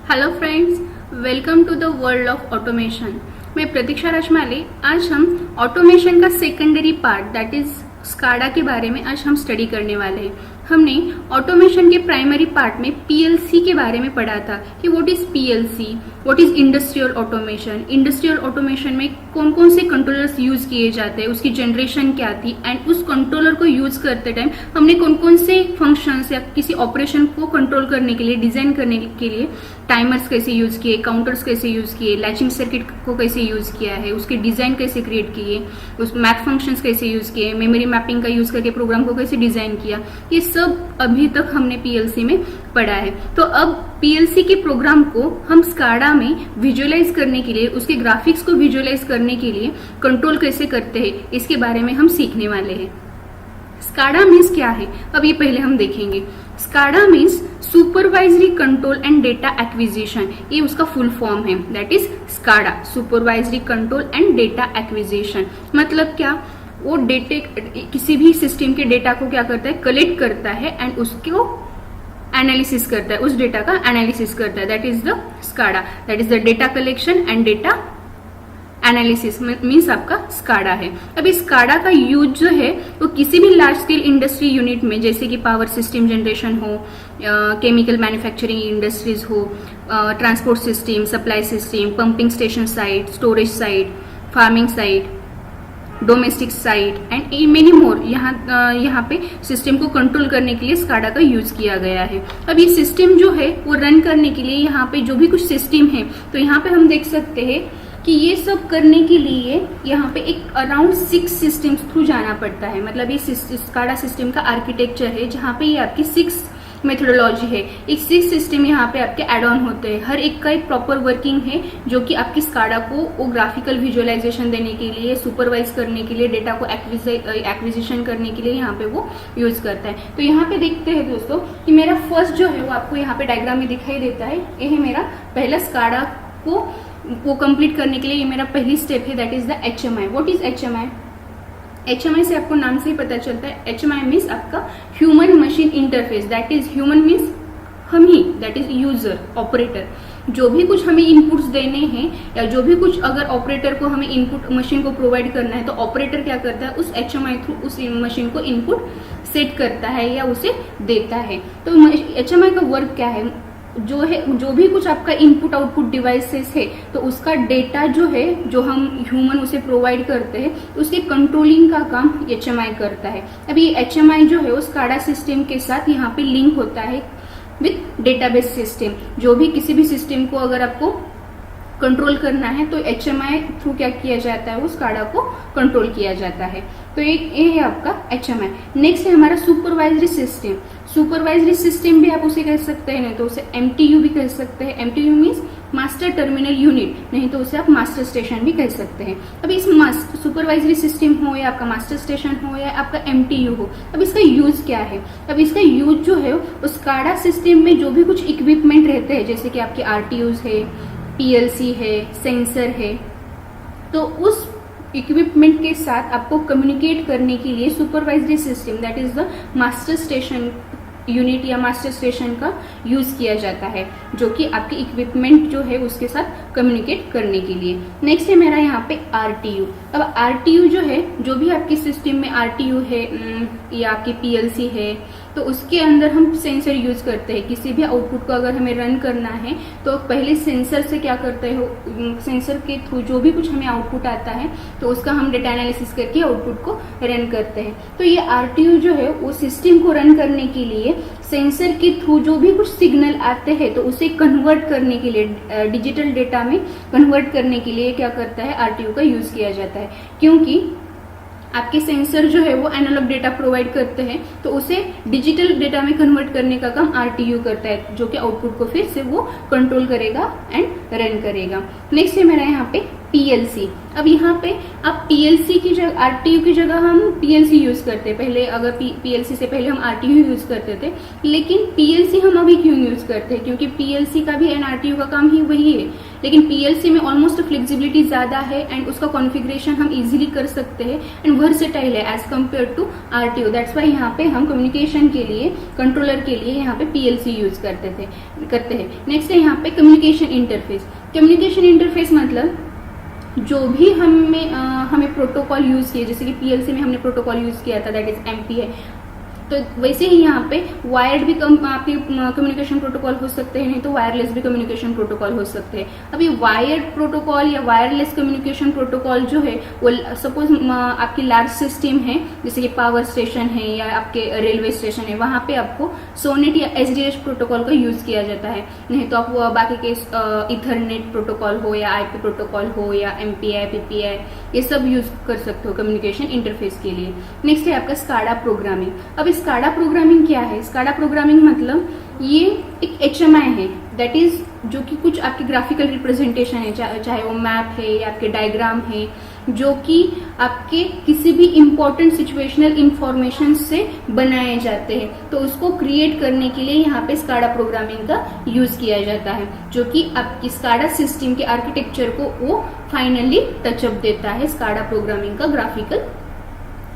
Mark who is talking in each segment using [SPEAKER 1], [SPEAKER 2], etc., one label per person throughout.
[SPEAKER 1] Hello friends, welcome to the world of automation. मैं प्रतीक्षा राजमाले। आज हम ऑटोमेशन का secondary part that is SCADA के बारे में आज हम स्टडी करने वाले हैं। हमने ऑटोमेशन के प्राइमरी पार्ट में पीएलसी के बारे में पढ़ा था कि what is PLC, what is industrial automation. Industrial automation में कौन कौन से कंट्रोलर्स यूज किए जाते हैं, उसकी जनरेशन क्या थी, एंड उस कंट्रोलर को यूज करते टाइम हमने कौन कौन से फंक्शंस या किसी ऑपरेशन को कंट्रोल करने के लिए, डिजाइन करने के लिए टाइमर्स कैसे यूज किए, काउंटर्स कैसे यूज किए, लैचिंग सर्किट को कैसे यूज किया है, उसके डिजाइन कैसे क्रिएट किए, उस मैथ फंक्शंस कैसे यूज किए, मेमोरी मैपिंग का यूज करके प्रोग्राम को कैसे डिजाइन किया, ये सब अभी तक हमने पीएलसी में पढ़ा है। तो अब पीएलसी के प्रोग्राम को हम स्काडा में विजुअलाइज करने के लिए, उसके ग्राफिक्स को विजुअलाइज करने के लिए कंट्रोल कैसे करते हैं, इसके बारे में हम सीखने वाले हैं। स्काडा मीन्स क्या है, अब ये पहले हम देखेंगे। SCADA means supervisory control and data acquisition, ये उसका फुल फॉर्म है, that is SCADA, supervisory control and data acquisition. मतलब क्या, वो डेटे किसी भी सिस्टम के डेटा को क्या करता है, कलेक्ट करता है एंड उसको एनालिसिस करता है, उस डेटा का एनालिसिस करता है, that is the SCADA, that is the data collection and data analysis means आपका स्काडा है। अब इस स्काडा का यूज जो है वो किसी भी लार्ज स्केल इंडस्ट्री यूनिट में, जैसे कि पावर सिस्टम जनरेशन हो, केमिकल मैन्युफैक्चरिंग इंडस्ट्रीज हो, transport system, supply system, pumping station site, storage site, farming site, domestic site and many more, यहाँ पे सिस्टम को कंट्रोल करने के लिए स्काडा का यूज किया गया है। अब ये सिस्टम जो है वो रन करने के लिए यहाँ पे जो भी कुछ सिस्टम है, तो यहाँ पे हम देख सकते हैं कि ये सब करने के लिए यहाँ पे एक अराउंड 6 सिस्टम्स थ्रू जाना पड़ता है। मतलब ये स्काडा सिस्टम का आर्किटेक्चर है जहाँ पे ये आपकी 6 मेथोडोलॉजी है। एक 6 सिस्टम यहाँ पे आपके एड ऑन होते हैं, हर एक का एक प्रॉपर वर्किंग है जो कि आपकी स्काडा को वो ग्राफिकल विजुअलाइजेशन देने के लिए, सुपरवाइज करने के लिए, डेटा को एक्विजिशन करने के लिए यहाँ पे वो यूज करता है। तो यहाँ पे देखते हैं दोस्तों कि मेरा फर्स्ट जो है वो आपको यहाँ पे डायग्राम में दिखाई देता है। ये है मेरा पहला स्काडा को कंप्लीट करने के लिए ये मेरा पहली स्टेप है, that is the HMI। What is HMI? HMI से आपको नाम से ही पता चलता है, HMI मीन्स आपका human machine interface, that is human means हम ही, दैट इज यूजर, ऑपरेटर। जो भी कुछ हमें इनपुट्स देने हैं या जो भी कुछ अगर ऑपरेटर को हमें इनपुट मशीन को प्रोवाइड करना है, तो ऑपरेटर क्या करता है, उस HMI थ्रू उस मशीन को इनपुट सेट करता है या उसे देता है। तो HMI का वर्क क्या है, जो भी कुछ आपका इनपुट आउटपुट डिवाइसेस है, तो उसका डेटा जो है, जो हम ह्यूमन उसे प्रोवाइड करते हैं, उसके कंट्रोलिंग का काम HMI करता है। अब ये HMI जो है वो स्काडा सिस्टम के साथ यहाँ पे लिंक होता है विथ डेटाबेस सिस्टम। जो भी किसी भी सिस्टम को अगर आपको कंट्रोल करना है तो HMI थ्रू क्या किया जाता है, वो स्काडा को कंट्रोल किया जाता है। तो ये है आपका HMI। नेक्स्ट है हमारा सुपरवाइजरी सिस्टम। सुपरवाइजरी सिस्टम भी आप उसे कह सकते हैं, नहीं तो उसे MTU भी कह सकते हैं। MTU means master terminal unit, नहीं तो उसे आप मास्टर स्टेशन भी कह सकते हैं। अब इस सुपरवाइजरी सिस्टम हो या आपका मास्टर स्टेशन हो या आपका MTU हो, अब इसका यूज क्या है? अब इसका यूज जो है वो स्काडा सिस्टम में जो भी कुछ इक्विपमेंट रहते हैं, जैसे कि आपके RTUs है, PLC है, सेंसर है, तो उस इक्विपमेंट के साथ आपको कम्युनिकेट करने के लिए supervisory system, that is the master station unit या मास्टर स्टेशन का यूज किया जाता है, जो कि आपके इक्विपमेंट जो है उसके साथ कम्युनिकेट करने के लिए। नेक्स्ट है मेरा यहाँ पे RTU। अब RTU जो है, जो भी आपकी सिस्टम में RTU है या आपकी PLC है, तो उसके अंदर हम सेंसर यूज करते हैं। किसी भी आउटपुट को अगर हमें रन करना है तो पहले सेंसर से क्या करते हो, सेंसर के थ्रू जो भी कुछ हमें आउटपुट आता है तो उसका हम डेटा एनालिसिस करके आउटपुट को रन करते हैं। तो ये RTU जो है वो सिस्टम को रन करने के लिए सेंसर के थ्रू जो भी कुछ सिग्नल आते हैं तो उसे कन्वर्ट करने के लिए, डिजिटल डेटा में कन्वर्ट करने के लिए क्या करता है, RTU का यूज किया जाता है। क्योंकि आपके सेंसर जो है वो एनालॉग डेटा प्रोवाइड करते हैं, तो उसे डिजिटल डेटा में कन्वर्ट करने का काम RTU करता है, जो कि आउटपुट को फिर से वो कंट्रोल करेगा एंड रन करेगा। नेक्स्ट है मेरा यहाँ पे PLC। अब यहाँ पे आप PLC की जगह, RTU की जगह हम PLC यूज करते हैं। पहले अगर PLC से पहले हम RTU यूज करते थे, लेकिन PLC हम अभी क्यों यूज करते हैं? क्योंकि PLC का भी एंड RTU का काम ही वही है, लेकिन पीएलसी में ऑलमोस्ट फ्लेक्सिबिलिटी ज्यादा है एंड उसका कॉन्फ़िगरेशन हम इजीली कर सकते हैं एंड वर्सेटाइल है as compared to RTO. That's why यहाँ पे हम कम्युनिकेशन के लिए, कंट्रोलर के लिए यहाँ पे पीएलसी यूज करते हैं। नेक्स्ट है यहाँ पे कम्युनिकेशन इंटरफेस। कम्युनिकेशन इंटरफेस मतलब जो भी हमें प्रोटोकॉल यूज किए, जैसे कि पीएलसी में हमने प्रोटोकॉल यूज किया था दैट इज एमपी है, तो वैसे ही यहाँ पे वायर्ड भी आपके कम्युनिकेशन प्रोटोकॉल हो सकते हैं, नहीं तो वायरलेस भी कम्युनिकेशन प्रोटोकॉल हो सकते हैं। अभी वायर्ड प्रोटोकॉल या वायरलेस कम्युनिकेशन प्रोटोकॉल जो है वो सपोज आपकी लार्ज सिस्टम है, जैसे कि पावर स्टेशन है या आपके रेलवे स्टेशन है, वहां पे आपको सोनेट या एसडीएच प्रोटोकॉल का यूज किया जाता है। नहीं तो आप बाकी के इथरनेट प्रोटोकॉल हो या आईपी प्रोटोकॉल हो या एमपीआई, पीपीआई, ये सब यूज कर सकते हो कम्युनिकेशन इंटरफेस के लिए। नेक्स्ट है आपका स्काडा प्रोग्रामिंग। अब स्काडा प्रोग्रामिंग क्या है? स्काडा प्रोग्रामिंग मतलब ये एक एचएमआई है, दैट इज जो कि कुछ आपके ग्राफिकल रिप्रेजेंटेशन है, चाहे वो मैप है या आपके डायग्राम है, जो कि आपके किसी भी इंपॉर्टेंट सिचुएशनल इंफॉर्मेशन से बनाए जाते हैं। तो उसको क्रिएट करने के लिए यहाँ पे स्काडा प्रोग्रामिंग का यूज किया जाता है, जो कि आपकी स्काडा सिस्टम के आर्किटेक्चर को वो फाइनली टचअप देता है, स्काडा प्रोग्रामिंग का ग्राफिकल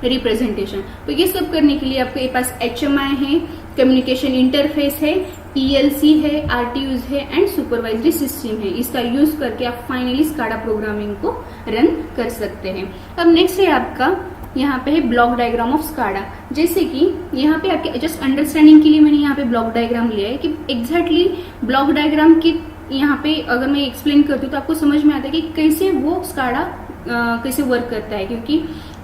[SPEAKER 1] रिप्रेजेंटेशन। तो ये सब करने के लिए आपके पास एचएमआई है, कम्युनिकेशन इंटरफेस है, पीएलसी है, आरटीयूज है एंड सुपरवाइजरी सिस्टम है। इसका यूज करके आप फाइनली स्काडा प्रोग्रामिंग को रन कर सकते हैं। अब नेक्स्ट है आपका यहाँ पे है ब्लॉक डायग्राम ऑफ स्काडा। जैसे कि यहाँ पे आपके जस्ट अंडरस्टैंडिंग के लिए मैंने यहाँ पे ब्लॉक डायग्राम लिया है कि एग्जैक्टली ब्लॉक डायग्राम की यहाँ पे अगर मैं एक्सप्लेन करती हूँ तो आपको समझ में आता है कि कैसे वो स्काडा कैसे वर्क करता है, क्योंकि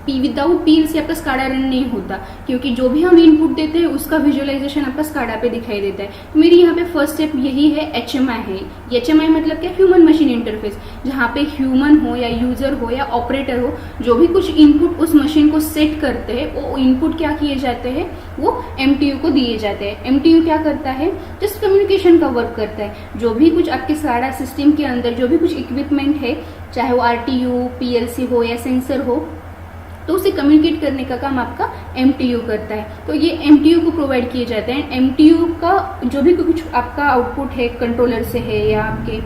[SPEAKER 1] विदाउट पीएलसी आपका स्काडा रन नहीं होता, क्योंकि जो भी हम इनपुट देते हैं उसका विजुअलाइजेशन आपका स्काडा पे दिखाई देता है। तो मेरी यहाँ पे फर्स्ट स्टेप यही है, एचएमआई है। एचएमआई मतलब क्या? ह्यूमन मशीन इंटरफेस, जहाँ पे ह्यूमन हो या यूजर हो या ऑपरेटर हो, जो भी कुछ इनपुट उस मशीन को सेट करते हैं वो इनपुट क्या किए जाते हैं, वो एमटीयू को दिए जाते हैं। एमटीयू क्या करता है? जस्ट कम्युनिकेशन का वर्क करता है। जो भी कुछ आपके स्काडा सिस्टम के अंदर जो भी कुछ इक्विपमेंट है, चाहे वो आरटीयू, पीएलसी हो या सेंसर हो, तो उसे कम्युनिकेट करने का काम आपका एमटीयू करता है। तो ये एमटीयू को प्रोवाइड किए जाते हैं। एमटीयू का जो भी कुछ आपका आउटपुट है कंट्रोलर से है या आपके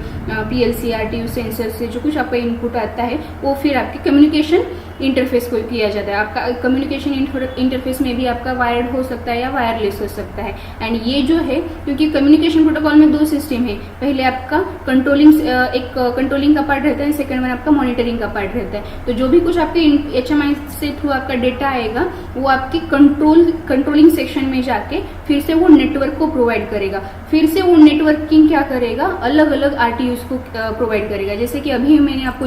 [SPEAKER 1] पीएलसी, आरटीयू, सेंसर से जो कुछ आपका इनपुट आता है वो फिर आपके कम्युनिकेशन इंटरफेस को किया जाता है। आपका कम्युनिकेशन इंटरफेस में भी आपका वायर्ड हो सकता है या वायरलेस हो सकता है। एंड ये जो है, क्योंकि कम्युनिकेशन प्रोटोकॉल में दो सिस्टम है, पहले आपका कंट्रोलिंग का पार्ट रहता है, सेकंड में आपका मॉनिटरिंग का पार्ट रहता है। तो जो भी कुछ आपके एचएमआई से थ्रू आपका डेटा आएगा वो आपके कंट्रोलिंग सेक्शन में जाके फिर से वो नेटवर्क को प्रोवाइड करेगा। फिर से वो नेटवर्किंग क्या करेगा, अलग अलग आरटीयूज को प्रोवाइड करेगा। जैसे कि अभी मैंने आपको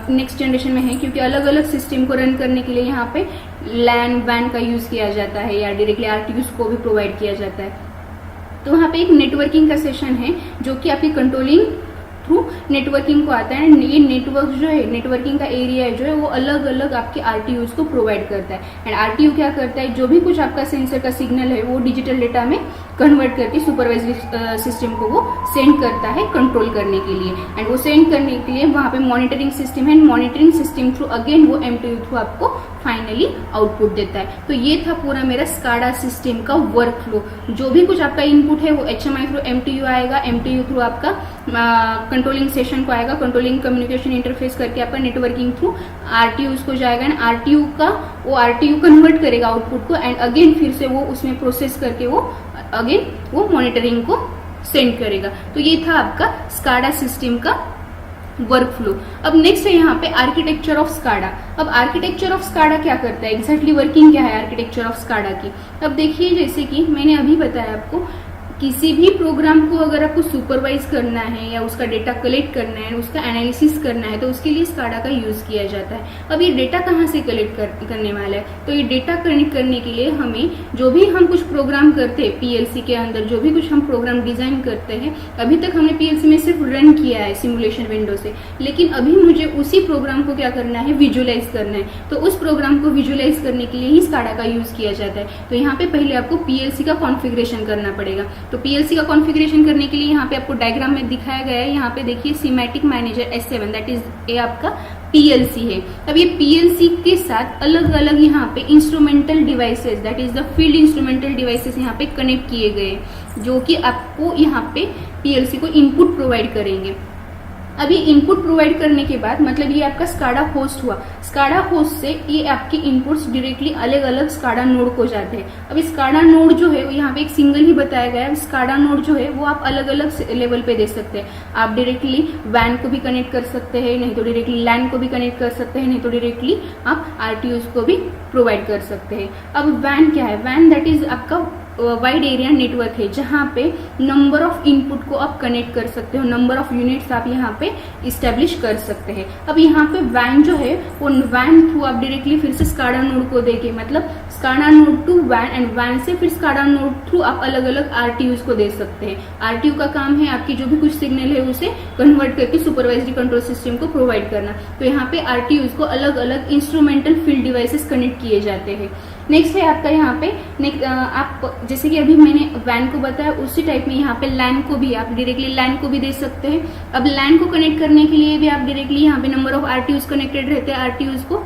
[SPEAKER 1] नेक्स्ट जनरेशन में है, क्योंकि अलग अलग सिस्टम को रन करने के लिए यहाँ पे लैन वैन का यूज किया जाता है या डायरेक्टली आरटीयूज को भी प्रोवाइड किया जाता है। तो वहाँ पे एक नेटवर्किंग का सेशन है जो कि आपकी कंट्रोलिंग थ्रू नेटवर्किंग को आता है। ये नेटवर्क जो है, नेटवर्किंग का एरिया जो है वो अलग अलग आपके आरटीयूज को प्रोवाइड करता है। एंड आरटीयू क्या करता है, जो भी कुछ आपका सेंसर का सिग्नल है वो डिजिटल डेटा में कन्वर्ट करके सुपरवाइजरी सिस्टम को वो सेंड करता है कंट्रोल करने के लिए। एंड वो सेंड करने के लिए वहाँ पे मॉनिटरिंग सिस्टम है, मॉनिटरिंग सिस्टम थ्रू अगेन वो एमटीयू थ्रू आपको फाइनली आउटपुट देता है। तो ये था पूरा मेरा स्काडा सिस्टम का वर्क फ्लो। जो भी कुछ आपका इनपुट है वो एचएमआई थ्रू एमटीयू आएगा, एमटीयू थ्रू आपका कंट्रोलिंग सेशन को आएगा, कंट्रोलिंग कम्युनिकेशन इंटरफेस करके आपका नेटवर्किंग थ्रू आरटीयूज को जाएगा एंड आरटीयू का वो आरटीयू कन्वर्ट करेगा आउटपुट को एंड अगेन फिर से वो उसमें प्रोसेस करके वो अगेन वो मॉनिटरिंग को सेंड करेगा। तो ये था आपका स्काडा सिस्टम का वर्क फ्लो। अब नेक्स्ट है यहाँ पे आर्किटेक्चर ऑफ स्काडा। अब आर्किटेक्चर ऑफ स्काडा क्या करता है, एग्जैक्टली वर्किंग क्या है आर्किटेक्चर ऑफ स्काडा की। अब देखिए, जैसे कि मैंने अभी बताया आपको, किसी भी प्रोग्राम को अगर आपको सुपरवाइज करना है या उसका डेटा कलेक्ट करना है, उसका एनालिसिस करना है, तो उसके लिए स्काडा का यूज किया जाता है। अब ये डेटा कहाँ से कलेक्ट करने वाला है, तो ये डेटा कलेक्ट करने के लिए हमें जो भी हम कुछ प्रोग्राम करते हैं पीएलसी के अंदर, जो भी कुछ हम प्रोग्राम डिजाइन करते हैं, अभी तक हमने पीएलसी में सिर्फ रन किया है सिमुलेशन विंडो से, लेकिन अभी मुझे उसी प्रोग्राम को क्या करना है, विजुअलाइज करना है। तो उस प्रोग्राम को विजुअलाइज करने के लिए ही स्काडा का यूज किया जाता है। तो यहाँ पे पहले आपको पीएलसी का कॉन्फ़िगरेशन करना पड़ेगा। तो पीएलसी का कॉन्फ़िगरेशन करने के लिए यहाँ पे आपको डायग्राम में दिखाया गया है। यहाँ पे देखिए semantic manager S7 that is ये आपका पीएलसी है। अब ये पीएलसी के साथ अलग अलग यहाँ पे instrumental devices that is the field instrumental devices यहाँ पे कनेक्ट किए गए, जो कि आपको यहाँ पे पीएलसी को इनपुट प्रोवाइड करेंगे। अब ये इनपुट प्रोवाइड करने के बाद मतलब ये आपका स्काडा होस्ट हुआ। स्काडा होस्ट से ये आपके इनपुट्स डायरेक्टली अलग अलग स्काडा नोड को जाते हैं। अब स्काडा नोड जो है यहाँ पे एक सिंगल ही बताया गया है। स्काडा नोड जो है वो आप अलग अलग लेवल पे दे सकते हैं। आप डायरेक्टली वैन को भी कनेक्ट कर सकते हैं, नहीं तो डायरेक्टली लैन को भी कनेक्ट कर सकते हैं, नहीं तो डायरेक्टली आप आरटीयूज को भी प्रोवाइड कर सकते हैं। अब वैन क्या है? वैन दैट इज आपका वाइड एरिया नेटवर्क है, जहाँ पे नंबर ऑफ इनपुट को आप कनेक्ट कर सकते हो, नंबर ऑफ यूनिट्स आप यहाँ पे इस्टेब्लिश कर सकते हैं। अब यहाँ पे वैन जो है वो वैन थ्रू आप डायरेक्टली फिर से स्काडा नोड को देके मतलब SCADA node to van and when से फिर स्काडा नोड थ्रू आप अलग अलग आरटीयूज को दे सकते हैं। आरटीयू का काम है आपकी जो भी कुछ सिग्नल है उसे कन्वर्ट करके सुपरवाइजरी कंट्रोल सिस्टम को प्रोवाइड करना। तो यहाँ पे आरटीयूज को अलग अलग इंस्ट्रूमेंटल फील्ड डिवाइसेस कनेक्ट किए जाते हैं। नेक्स्ट है आपका यहाँ पे आप जैसे कि अभी मैंने वैन को बताया उसी टाइप में यहाँ पे लैन को भी आप डायरेक्टली लैन को भी दे सकते हैं। अब लैन को कनेक्ट करने के लिए भी आप डायरेक्टली यहाँ पे नंबर ऑफ आरटीयूज कनेक्टेड रहते हैं। आरटीयूज को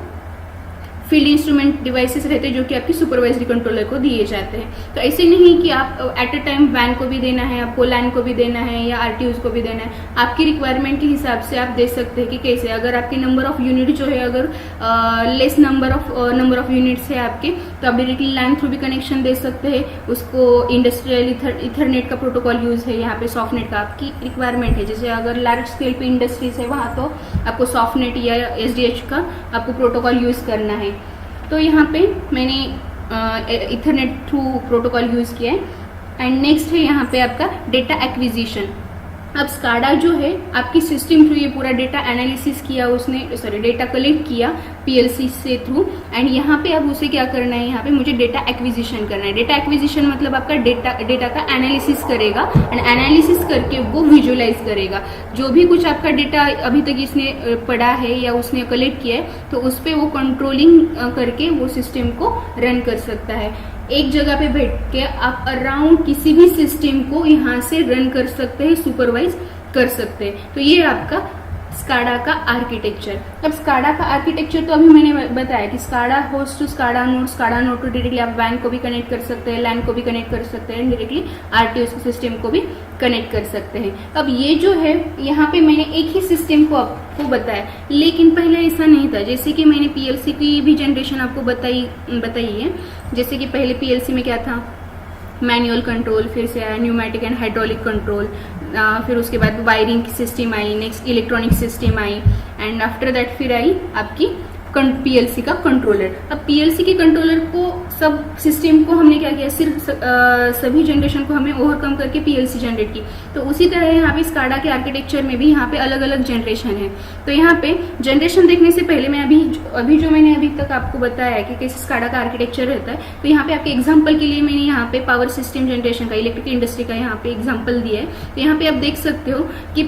[SPEAKER 1] फील्ड इंस्ट्रूमेंट डिवाइसेस रहते हैं जो कि आपकी सुपरवाइजरी कंट्रोलर को दिए जाते हैं। तो ऐसे नहीं कि आप एट अ टाइम वैन को भी देना है, आपको लैन को भी देना है या आरटीयूज को भी देना है। आपकी रिक्वायरमेंट के हिसाब से आप दे सकते हैं कि कैसे। अगर आपके नंबर ऑफ यूनिट जो है अगर लेस नंबर ऑफ यूनिट्स है आपके, तो आप डायरेक्टली लैन थ्रू भी कनेक्शन दे सकते हैं। उसको इंडस्ट्रियल इथरनेट का प्रोटोकॉल यूज है, यहाँ पे सॉफ्टनेट का आपकी रिक्वायरमेंट है। जैसे अगर लार्ज स्केल पे इंडस्ट्रीज है वहाँ तो आपको सॉफ्टनेट या एसडीएच का आपको प्रोटोकॉल यूज करना है। तो यहाँ पे मैंने इथरनेट थ्रू प्रोटोकॉल यूज किया है। एंड नेक्स्ट है यहाँ पे आपका डेटा एक्विजिशन। अब स्काडा जो है आपकी सिस्टम थ्रू ये पूरा डेटा एनालिसिस किया, उसने डेटा कलेक्ट किया पीएलसी से थ्रू। एंड यहाँ पे अब उसे क्या करना है, यहाँ पे मुझे डेटा एक्विजिशन करना है। डेटा एक्विजिशन मतलब आपका डेटा का एनालिसिस करेगा एंड एनालिसिस करके वो विजुअलाइज करेगा। जो भी कुछ आपका डेटा अभी तक इसने पढ़ा है या उसने कलेक्ट किया है तो उस पर वो कंट्रोलिंग करके वो सिस्टम को रन कर सकता है। एक जगह पे बैठ के आप अराउंड किसी भी सिस्टम को यहाँ से रन कर सकते हैं, सुपरवाइज कर सकते हैं। तो ये आपका स्काडा का आर्किटेक्चर। अब स्काडा का आर्किटेक्चर तो अभी मैंने बताया कि SCADA host to SCADA node to directly आप वैन को भी कनेक्ट कर सकते हैं, लैन को भी कनेक्ट कर सकते हैं, डायरेक्टली आरटीओ सिस्टम को भी कनेक्ट कर सकते हैं। अब ये जो है यहाँ पे मैंने एक ही सिस्टम को आपको बताया, लेकिन पहले ऐसा नहीं था। जैसे कि मैंने पीएलसी की भी जनरेशन आपको बताई है। जैसे कि पहले पीएलसी में क्या था, मैनुअल कंट्रोल, फिर से आया न्यूमेटिक एंड हाइड्रोलिक कंट्रोल, फिर उसके बाद वायरिंग की system I, next electronic system I and after that फिर आई आपकी पीएलसी का कंट्रोलर। अब पीएलसी के कंट्रोलर को सब सिस्टम को हमने क्या किया, सिर्फ सभी जनरेशन को हमने ओवरकम करके पीएलसी जनरेट की। तो उसी तरह यहाँ पे स्काडा के आर्किटेक्चर में भी यहाँ पे अलग अलग जनरेशन है। तो यहाँ पे जनरेशन देखने से पहले मैं अभी जो मैंने अभी तक आपको बताया है कि कैसे स्काडा का आर्किटेक्चर रहता है, तो यहाँ पे आपके एग्जाम्पल के लिए मैंने यहाँ पे पावर सिस्टम जनरेशन का, इलेक्ट्रिक इंडस्ट्री का यहाँ पे एग्जाम्पल दिया है। तो यहाँ पे आप देख सकते हो कि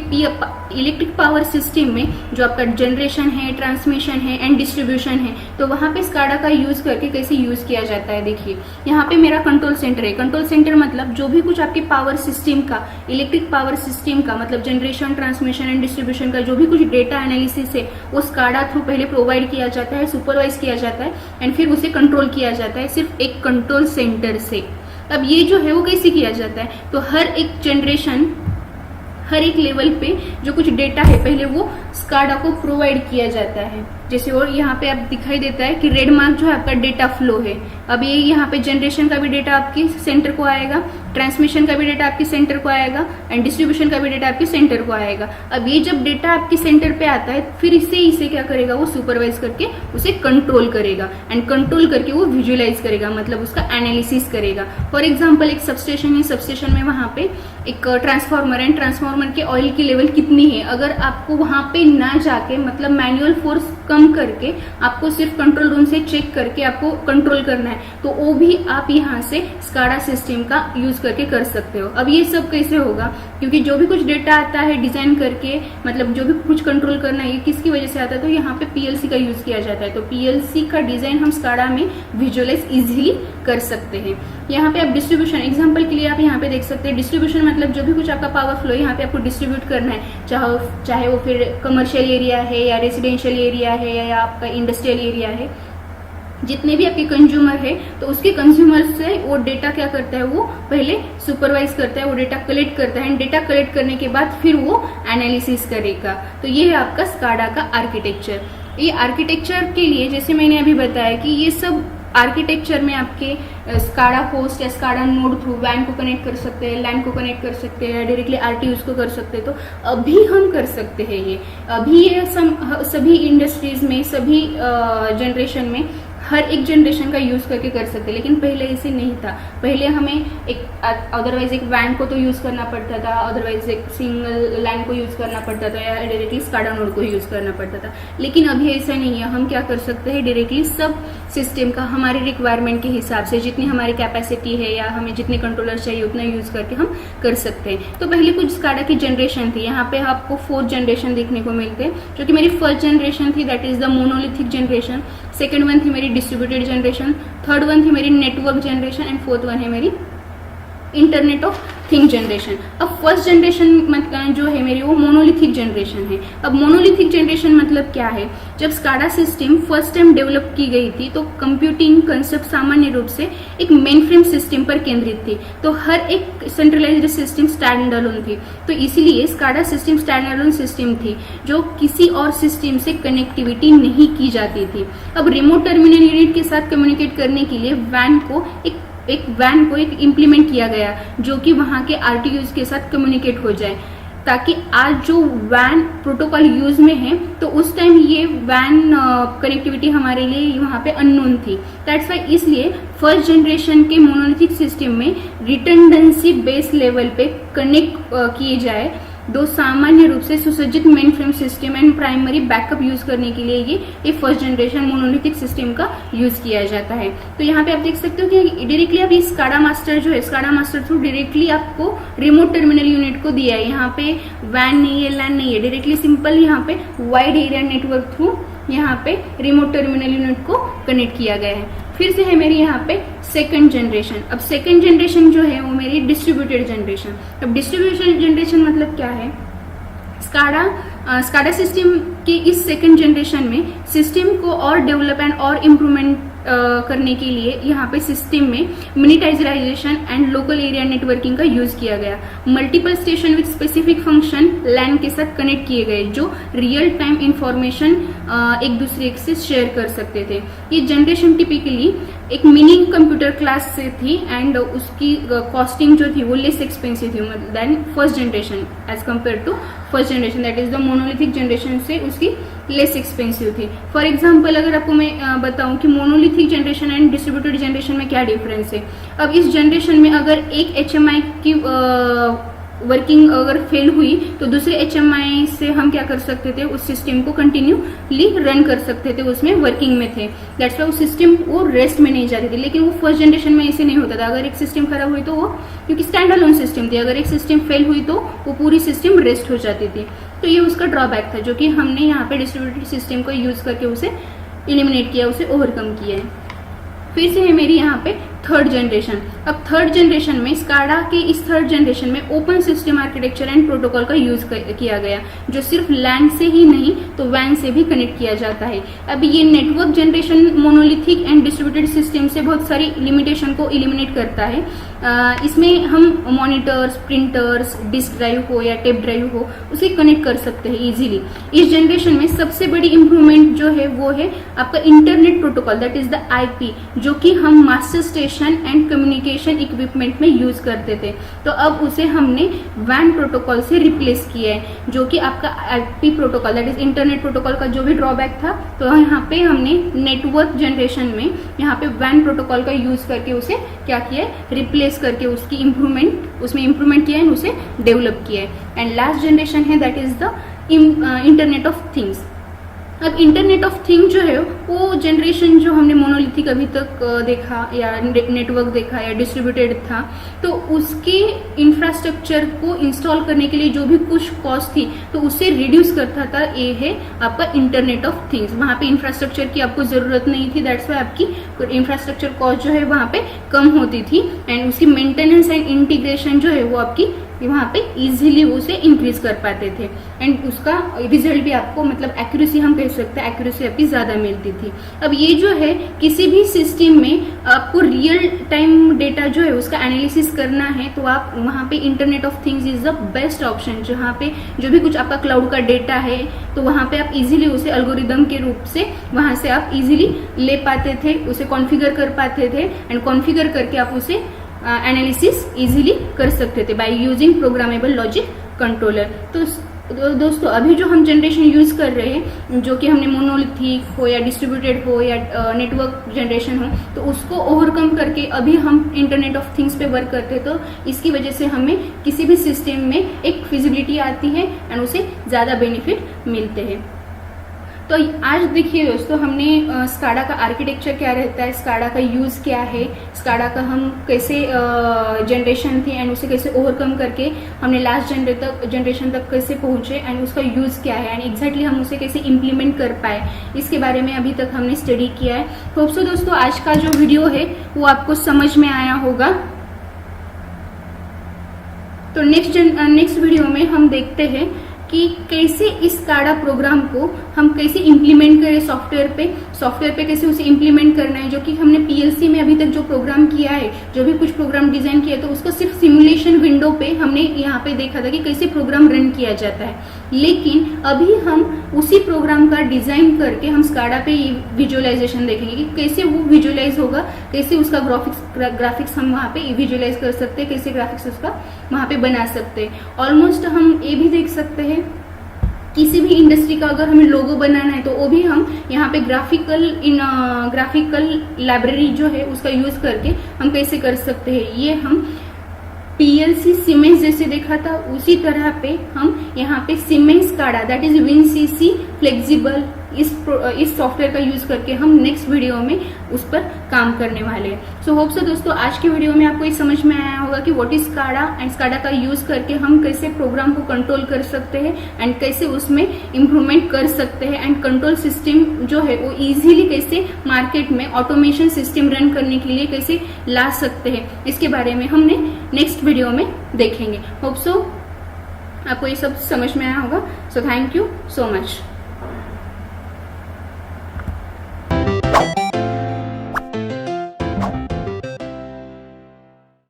[SPEAKER 1] इलेक्ट्रिक पावर सिस्टम में जो आपका जनरेशन है, ट्रांसमिशन है एंड डिस्ट्रीब्यूशन है, तो वहां पे स्काडा का यूज करके कैसे यूज किया जाता है। देखिए यहाँ पे मेरा कंट्रोल सेंटर है। कंट्रोल सेंटर मतलब जो भी कुछ आपके पावर सिस्टम का, इलेक्ट्रिक पावर सिस्टम का मतलब जनरेशन, ट्रांसमिशन एंड डिस्ट्रीब्यूशन का जो भी कुछ डेटा एनालिसिस है वो स्काडा थ्रू पहले प्रोवाइड किया जाता है, सुपरवाइज किया जाता है एंड फिर उसे कंट्रोल किया जाता है सिर्फ एक कंट्रोल सेंटर से। अब ये जो है वो कैसे किया जाता है, तो हर एक जनरेशन, हर एक लेवल पे जो कुछ डेटा है पहले वो स्काडा को प्रोवाइड किया जाता है। जैसे और यहाँ पे आप दिखाई देता है कि रेड मार्क जो है आपका डेटा फ्लो है। अब ये यहाँ पे जनरेशन का भी डेटा आपके सेंटर को आएगा, ट्रांसमिशन का भी डेटा आपके सेंटर को आएगा एंड डिस्ट्रीब्यूशन का भी डेटा आपके सेंटर को आएगा। अब ये जब डेटा आपके सेंटर पे आता है फिर इसे क्या करेगा, वो सुपरवाइज करके उसे कंट्रोल करेगा एंड कंट्रोल करके वो विजुअलाइज करेगा, मतलब उसका एनालिसिस करेगा। फॉर एग्जाम्पल एक सबस्टेशन है, सबस्टेशन में वहां पे एक ट्रांसफार्मर है, ट्रांसफार्मर के ऑयल की लेवल कितनी है, अगर आपको वहां पे ना जाके मतलब मैनुअल फोर्स कम करके आपको सिर्फ कंट्रोल रूम से चेक करके आपको कंट्रोल करना है, तो वो भी आप यहाँ से स्काडा सिस्टम का यूज करके कर सकते हो। अब ये सब कैसे होगा, क्योंकि जो भी कुछ डेटा आता है डिजाइन करके, मतलब जो भी कुछ कंट्रोल करना है, ये किसकी वजह से आता है, तो यहाँ पे पीएलसी का यूज किया जाता है। तो पीएलसी का डिजाइन हम स्काडा में विजुअलाइज इजिली कर सकते हैं। यहाँ पे आप डिस्ट्रीब्यूशन एग्जांपल के लिए आप यहाँ पे देख सकते हैं, डिस्ट्रीब्यूशन मतलब जो भी कुछ आपका पावर फ्लो यहाँ पे आपको डिस्ट्रीब्यूट करना है, चाहे वो फिर कमर्शियल एरिया है या रेजिडेंशियल एरिया है या आपका इंडस्ट्रियल एरिया है, जितने भी आपके कंज्यूमर है तो उसके कंज्यूमर से वो डेटा क्या करता है, वो पहले सुपरवाइज करता है, वो डेटा कलेक्ट करता है एंड डेटा कलेक्ट करने के बाद फिर वो एनालिसिस करेगा। तो ये है आपका स्काडा का आर्किटेक्चर। ये आर्किटेक्चर के लिए जैसे मैंने अभी बताया कि ये सब आर्किटेक्चर में आपके स्काडा होस्ट या स्काडा नोड थ्रू वैन को कनेक्ट कर सकते हैं, लैन को कनेक्ट कर सकते हैं, डायरेक्टली आरटीयूज को कर सकते हैं। तो अभी हम कर सकते हैं ये, अभी ये सभी इंडस्ट्रीज में, सभी जनरेशन में हर एक जनरेशन का यूज करके कर सकते हैं, लेकिन पहले ऐसे नहीं था। पहले हमें अदरवाइज एक वैन को तो यूज करना पड़ता था, अदरवाइज एक सिंगल लाइन को यूज करना पड़ता था या डायरेक्टली स्काडा नोड को यूज करना पड़ता था। लेकिन अभी ऐसा नहीं है, हम क्या कर सकते हैं, डायरेक्टली सब सिस्टम का हमारे रिक्वायरमेंट के हिसाब से जितनी हमारी कैपेसिटी है या हमें जितने कंट्रोलर चाहिए उतना यूज करके हम कर सकते हैं। तो पहले कुछ स्काडा की जनरेशन थी, यहाँ पे आपको 4th जनरेशन देखने को मिलते हैं, जो कि मेरी फर्स्ट जनरेशन थी, that is the monolithic generation. Second one थी मेरी डिस्ट्रीब्यूटेड जनरेशन, थर्ड वन थी मेरी network generation and fourth one है मेरी इंटरनेट ऑफ थिंग जनरेशन। अब फर्स्ट जनरेशन जो है मेरी वो मोनोलिथिक जनरेशन है। अब मोनोलिथिक जनरेशन मतलब क्या है, जब SCADA system first time develop की गई थी तो कंप्यूटिंग कंसेप्ट सामान्य रूप से एक मेन फ्रेम सिस्टम पर केंद्रित थी। तो हर एक सेंट्रलाइज्ड सिस्टम स्टैंड अलोन थी, तो इसीलिए SCADA system stand alone system थी जो किसी और सिस्टम से कनेक्टिविटी नहीं की जाती थी। अब रिमोट टर्मिनल यूनिट के साथ कम्युनिकेट करने के लिए वैन को एक इम्प्लीमेंट किया गया जो कि वहां के आरटीयूज के साथ कम्युनिकेट हो जाए, ताकि आज जो वैन प्रोटोकॉल यूज में है तो उस टाइम ये वैन कनेक्टिविटी हमारे लिए वहां पे अननोन थी। दैट्स वाई इसलिए फर्स्ट जनरेशन के मोनोलिथिक सिस्टम में रिटर्डेंसी बेस लेवल पे कनेक्ट किए जाए दो सामान्य रूप से सुसज्जित main frame system and primary backup use करने के लिए ये फर्स्ट जनरेशन मोनोलिथिक सिस्टम का यूज किया जाता है। तो यहाँ पे आप देख सकते हो कि डायरेक्टली आप इस स्काडा मास्टर जो है, स्काडा मास्टर थ्रू डायरेक्टली आपको रिमोट टर्मिनल यूनिट को दिया है। यहाँ पे वैन नहीं है, लैन नहीं है, डायरेक्टली सिंपल यहाँ पे वाइड एरिया नेटवर्क थ्रू यहाँ पे रिमोट टर्मिनल यूनिट को कनेक्ट किया गया है। फिर से है मेरी यहाँ पे सेकंड जनरेशन। अब सेकंड जनरेशन जो है वो मेरी डिस्ट्रीब्यूटेड जनरेशन। अब डिस्ट्रीब्यूटेड जनरेशन मतलब क्या है, स्काडा सिस्टम के इस सेकंड जनरेशन में सिस्टम को और डेवलप एंड और इम्प्रूवमेंट करने के लिए यहाँ पे सिस्टम में miniaturization and local area networking का यूज किया गया। Multiple station with specific function LAN के साथ कनेक्ट किए गए जो रियल टाइम इंफॉर्मेशन एक दूसरे से शेयर कर सकते थे। ये जनरेशन टिपिकली एक मिनी कंप्यूटर क्लास से थी एंड उसकी कॉस्टिंग जो थी वो लेस एक्सपेंसिव थी then first generation as compared to first generation, that is the monolithic generation से उसकी लेस एक्सपेंसिव थी। फॉर एग्जाम्पल अगर आपको मैं बताऊं कि monolithic generation and distributed generation में क्या डिफरेंस है। अब इस जनरेशन में अगर एक HMI की वर्किंग अगर फेल हुई तो दूसरे HMI से हम क्या कर सकते थे, उस सिस्टम को कंटिन्यूली रन कर सकते थे, उसमें वर्किंग में थे। दैट्स वाई वो सिस्टम वो रेस्ट में नहीं जाती थी। लेकिन वो फर्स्ट जनरेशन में ऐसे नहीं होता था। अगर एक सिस्टम खराब हुई तो वो, क्योंकि स्टैंड अलोन सिस्टम थी, अगर एक सिस्टम फेल हुई तो वो पूरी सिस्टम रेस्ट हो जाती थी। तो ये उसका ड्रॉबैक था जो कि हमने यहाँ पे डिस्ट्रीब्यूटेड सिस्टम को यूज करके उसे इलिमिनेट किया, उसे ओवरकम किया है। फिर से है मेरी यहाँ पे थर्ड जनरेशन। अब थर्ड जनरेशन में स्काडा के इस थर्ड जनरेशन में open system architecture and protocol का यूज किया गया जो सिर्फ लैन से ही नहीं तो वैन से भी कनेक्ट किया जाता है। अब ये network generation monolithic and distributed system से बहुत सारी लिमिटेशन को इलिमिनेट करता है। इसमें हम मॉनिटर्स, प्रिंटर्स, डिस्क ड्राइव हो या टेप ड्राइव हो उसे कनेक्ट कर सकते हैं इजीली। इस जनरेशन में सबसे बड़ी इंप्रूवमेंट जो है वो है आपका internet protocol, that is the IP, जो कि हम master station and communication equipment में यूज करते थे। तो अब उसे हमने वैन प्रोटोकॉल से रिप्लेस किया है जो कि आपका IP protocol, that is internet protocol का जो भी ड्रॉबैक था तो यहाँ पे हमने नेटवर्क जनरेशन में यहाँ पे वैन प्रोटोकॉल का यूज करके उसे क्या किया है, रिप्लेस करके उसकी उसमें इम्प्रूवमेंट किया है, उसे डेवलप किया है। एंड लास्ट जनरेशन है that is the internet of things. अब इंटरनेट ऑफ थिंग जो है वो जनरेशन जो हमने मोनोलिथिक अभी तक देखा या नेटवर्क देखा या डिस्ट्रीब्यूटेड था, तो उसके इंफ्रास्ट्रक्चर को इंस्टॉल करने के लिए जो भी कुछ कॉस्ट थी तो उससे रिड्यूस करता था। ये है आपका इंटरनेट ऑफ थिंग्स। वहां पे इंफ्रास्ट्रक्चर की आपको जरूरत नहीं थी, दैट्स वाई आपकी इंफ्रास्ट्रक्चर कॉस्ट जो है वहां पे कम होती थी एंड उसकी मेंटेनेंस एंड इंटीग्रेशन जो है वो आपकी वहां पे इजीली उसे इंक्रीज कर पाते थे एंड उसका रिजल्ट भी आपको मतलब एक्यूरेसी हम कह सकते हैं, एक्यूरेसी आपकी ज्यादा मिलती थी। अब ये जो है किसी भी सिस्टम में आपको रियल टाइम डेटा जो है उसका एनालिसिस करना है तो आप वहां पे internet of things is the best option, जहां पे जो भी कुछ आपका क्लाउड का डेटा है तो वहां पे आप इजीली उसे एल्गोरिदम के रूप से वहां से आप इजीली ले पाते थे, उसे कॉन्फ़िगर कर पाते थे एंड कॉन्फ़िगर करके आप उसे एनालिसिस इजीली कर सकते थे by using programmable logic controller. तो दोस्तों अभी जो हम जनरेशन यूज कर रहे हैं, जो कि हमने मोनोलिथिक हो या डिस्ट्रीब्यूटेड हो या नेटवर्क जनरेशन हो, तो उसको ओवरकम करके अभी हम इंटरनेट ऑफ थिंग्स पे वर्क करते हैं। तो इसकी वजह से हमें किसी भी सिस्टम में एक फिजिबिलिटी आती है एंड उसे ज्यादा बेनिफिट मिलते हैं। तो आज देखिए दोस्तों, हमने स्काडा का आर्किटेक्चर क्या रहता है, स्काडा का यूज क्या है, स्काडा का हम कैसे जनरेशन थी एंड उसे कैसे ओवरकम करके हमने लास्ट जनरेशन तक कैसे पहुंचे एंड उसका यूज क्या है एंड एग्जैक्टली हम उसे कैसे इम्प्लीमेंट कर पाए, इसके बारे में अभी तक हमने स्टडी किया है। होप सो दोस्तों आज का जो वीडियो है वो आपको समझ में आया होगा। तो नेक्स्ट वीडियो में हम देखते हैं कि कैसे इस स्काडा प्रोग्राम को हम कैसे इम्प्लीमेंट करें सॉफ्टवेयर पे कैसे उसे इम्प्लीमेंट करना है। जो कि हमने पीएलसी में अभी तक जो प्रोग्राम किया है, जो भी कुछ प्रोग्राम डिजाइन किया, तो उसको सिर्फ सिमुलेशन विंडो पे हमने यहाँ पे देखा था कि कैसे प्रोग्राम रन किया जाता है। लेकिन अभी हम उसी प्रोग्राम का डिजाइन करके हम स्काडा पे विजुअलाइजेशन देखेंगे कि कैसे वो विजुअलाइज होगा, कैसे उसका ग्राफिक्स हम वहाँ पे विजुअलाइज कर सकते हैं, कैसे ग्राफिक्स उसका वहाँ पे बना सकते हैं। ऑलमोस्ट हम ये भी देख सकते हैं किसी भी इंडस्ट्री का अगर हमें लोगो बनाना है तो वो भी हम यहाँ पे ग्राफिकल लाइब्रेरी जो है उसका यूज करके हम कैसे कर सकते हैं। ये हम पीएलसी सीमेंस जैसे देखा था उसी तरह पे हम यहाँ पे Siemens SCADA that is WinCC flexible इस सॉफ्टवेयर का यूज करके हम नेक्स्ट वीडियो में उस पर काम करने वाले हैं। सो होप सो दोस्तों आज की वीडियो में आपको ये समझ में आया होगा कि what is SCADA and SCADA का यूज करके हम कैसे प्रोग्राम को कंट्रोल कर सकते हैं एंड कैसे उसमें इम्प्रूवमेंट कर सकते हैं एंड कंट्रोल सिस्टम जो है वो इजीली कैसे मार्केट में ऑटोमेशन सिस्टम रन करने के लिए कैसे ला सकते हैं, इसके बारे में हमने नेक्स्ट वीडियो में देखेंगे। होप सो आपको ये सब समझ में आया होगा। So thank you so much.